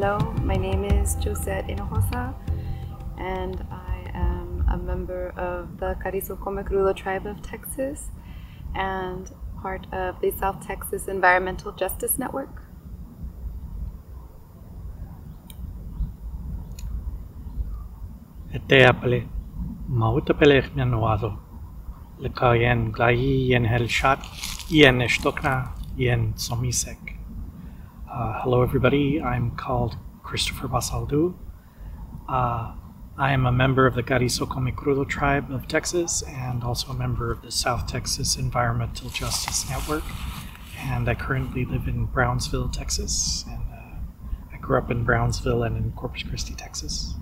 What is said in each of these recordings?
Hello, my name is Josette Hinojosa, and I am a member of the Carrizo Comecrudo tribe of Texas and part of the South Texas Environmental Justice Network. Eteapele, mautapele menuado, lekayen glai yen helshat, yen estokna, yen somisek. Hello everybody, I'm called Christopher Basaldú. I am a member of the Carrizo Comecrudo tribe of Texas and also a member of the South Texas Environmental Justice Network. And I currently live in Brownsville, Texas. And I grew up in Brownsville and in Corpus Christi, Texas.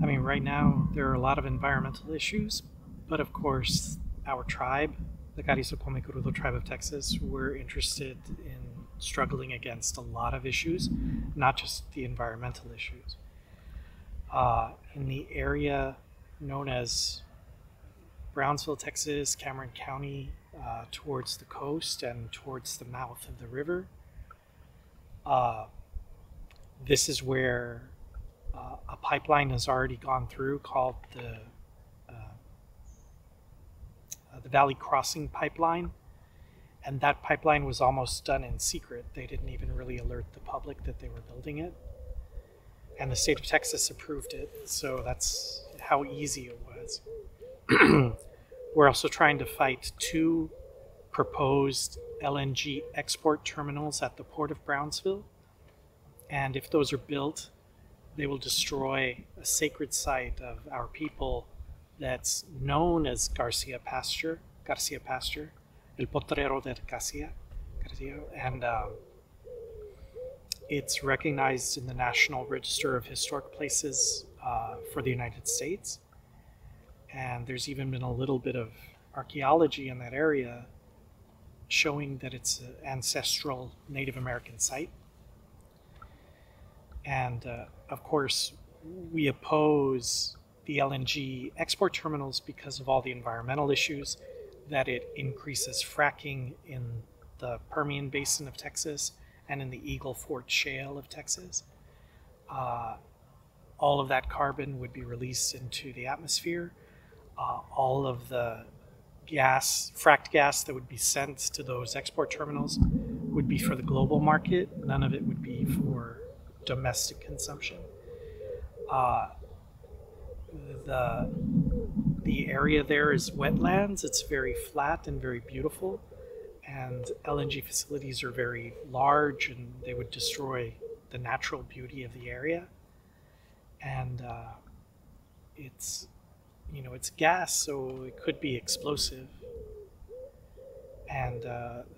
I mean, right now there are a lot of environmental issues, but of course our tribe, the Carrizo Comecrudo tribe of Texas, we're interested in struggling against a lot of issues, not just the environmental issues. In the area known as Brownsville, Texas, Cameron County, towards the coast and towards the mouth of the river, this is where a pipeline has already gone through called the Valley Crossing Pipeline, and that pipeline was almost done in secret. They didn't even really alert the public that they were building it, and the state of Texas approved it, so that's how easy it was. We're also trying to fight 2 proposed LNG export terminals at the port of Brownsville, and if those are built, they will destroy a sacred site of our people that's known as Garcia Pasture, El Potrero de Garcia, and it's recognized in the National Register of Historic Places for the United States. And there's even been a little bit of archaeology in that area showing that it's an ancestral Native American site. And of course, we oppose the LNG export terminals because of all the environmental issues, that it increases fracking in the Permian Basin of Texas and in the Eagle Ford Shale of Texas. All of that carbon would be released into the atmosphere. All of the gas, fracked gas that would be sent to those export terminals would be for the global market. None of it would be for domestic consumption. The area there is wetlands. It's very flat and very beautiful, and LNG facilities are very large, and they would destroy the natural beauty of the area. And it's gas, so it could be explosive. And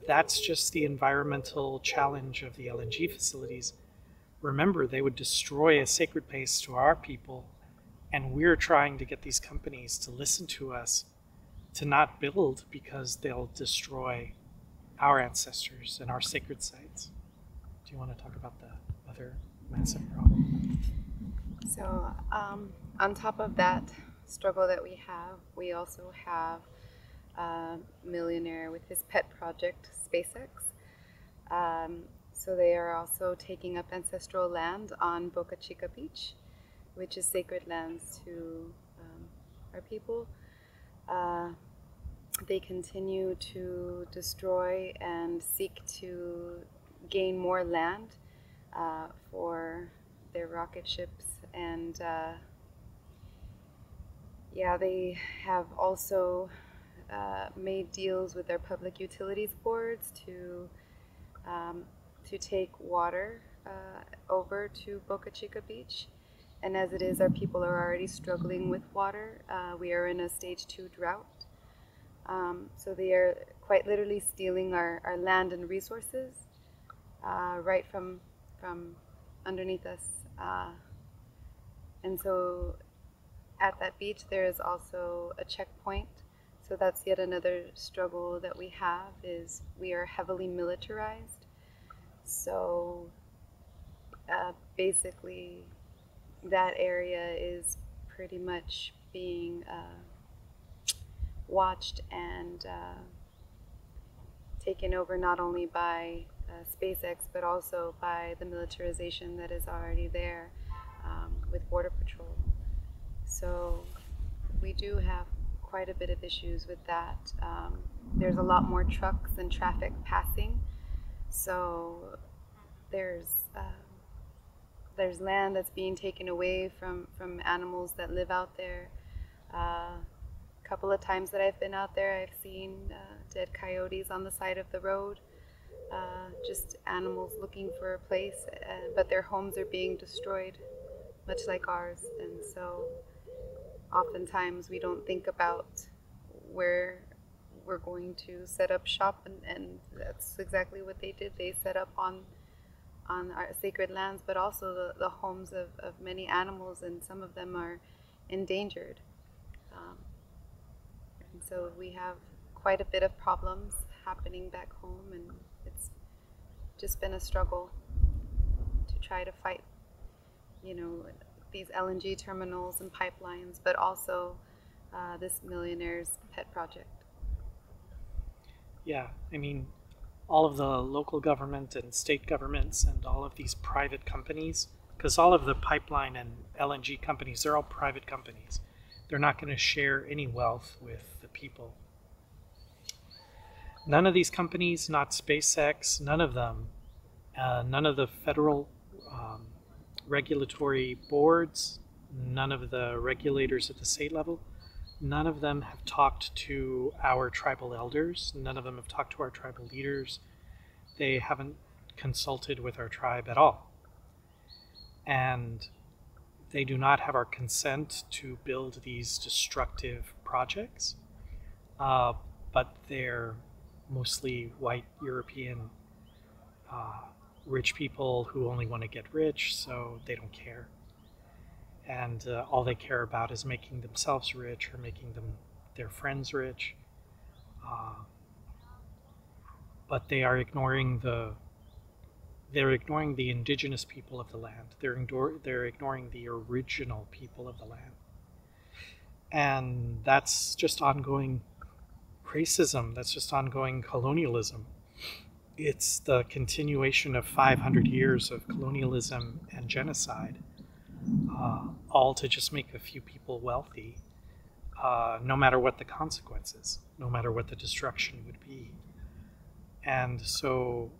that's just the environmental challenge of the LNG facilities. Remember, they would destroy a sacred place to our people, and we're trying to get these companies to listen to us, to not build because they'll destroy our ancestors and our sacred sites. Do you want to talk about the other massive problem? So on top of that struggle that we also have a millionaire with his pet project, SpaceX. So they are also taking up ancestral land on Boca Chica Beach, which is sacred lands to our people. They continue to destroy and seek to gain more land for their rocket ships, and they have also made deals with their public utilities boards to take water over to Boca Chica Beach. And as it is, our people are already struggling with water. We are in a stage 2 drought. So they are quite literally stealing our land and resources right from underneath us. And so at that beach, there is also a checkpoint. So that's yet another struggle that we have, is we are heavily militarized. So basically, that area is pretty much being watched and taken over not only by SpaceX, but also by the militarization that is already there with Border Patrol. So we do have quite a bit of issues with that. There's a lot more trucks and traffic passing, so there's land that's being taken away from animals that live out there. A couple of times that I've been out there, I've seen dead coyotes on the side of the road, just animals looking for a place, but their homes are being destroyed, much like ours. And so oftentimes we don't think about where we're going to set up shop, and that's exactly what they did. They set up on our sacred lands, but also the homes of many animals, and some of them are endangered. And so we have quite a bit of problems happening back home, and it's just been a struggle to try to fight, these LNG terminals and pipelines, but also this millionaire's pet project. Yeah, I mean, all of the local government and state governments and all of these private companies, because all of the pipeline and LNG companies, they're all private companies. They're not going to share any wealth with the people. None of these companies, not SpaceX, none of them, none of the federal regulatory boards, none of the regulators at the state level, none of them have talked to our tribal elders. None of them have talked to our tribal leaders. They haven't consulted with our tribe at all. And they do not have our consent to build these destructive projects, but they're mostly white European rich people who only want to get rich, so they don't care. And all they care about is making themselves rich or making their friends rich. But they are ignoring the indigenous people of the land. They're ignoring the original people of the land. And that's just ongoing racism. That's just ongoing colonialism. It's the continuation of 500 years of colonialism and genocide, all to just make a few people wealthy, no matter what the consequences, no matter what the destruction would be. And so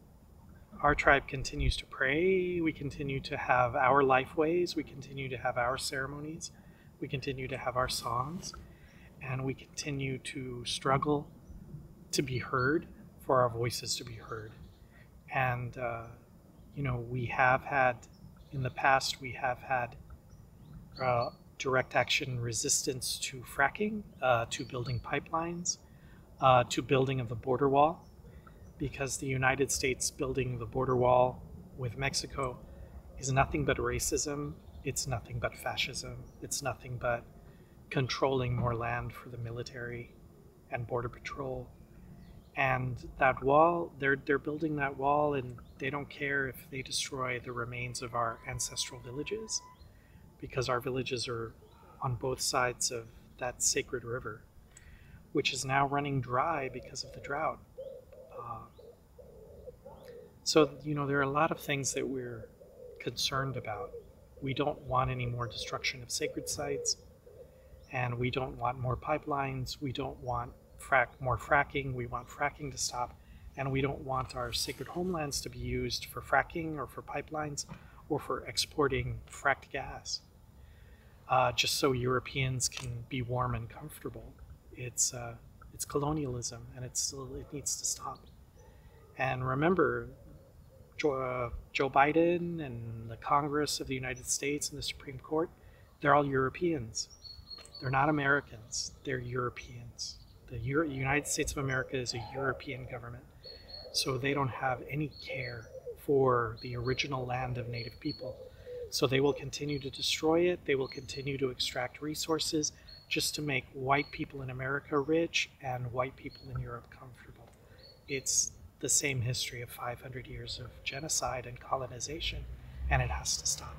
our tribe continues to pray, we continue to have our life ways, we continue to have our ceremonies, we continue to have our songs, and we continue to struggle to be heard, for our voices to be heard. And, we have had, in the past, we have had direct action resistance to fracking, to building pipelines, to building of the border wall, because the United States building the border wall with Mexico is nothing but racism, it's nothing but fascism, it's nothing but controlling more land for the military and border patrol. And that wall, they're building that wall, and they don't care if they destroy the remains of our ancestral villages, because our villages are on both sides of that sacred river, which is now running dry because of the drought. So, there are a lot of things that we're concerned about. We don't want any more destruction of sacred sites, and we don't want more pipelines. We don't want more fracking. We want fracking to stop, and we don't want our sacred homelands to be used for fracking or for pipelines or for exporting fracked gas, just so Europeans can be warm and comfortable. It's colonialism, and it needs to stop. And remember, Joe Biden and the Congress of the United States and the Supreme Court, they're all Europeans. They're not Americans. They're Europeans. The United States of America is a European government, so they don't have any care for the original land of Native people. So they will continue to destroy it. They will continue to extract resources just to make white people in America rich and white people in Europe comfortable. It's the same history of 500 years of genocide and colonization, and it has to stop.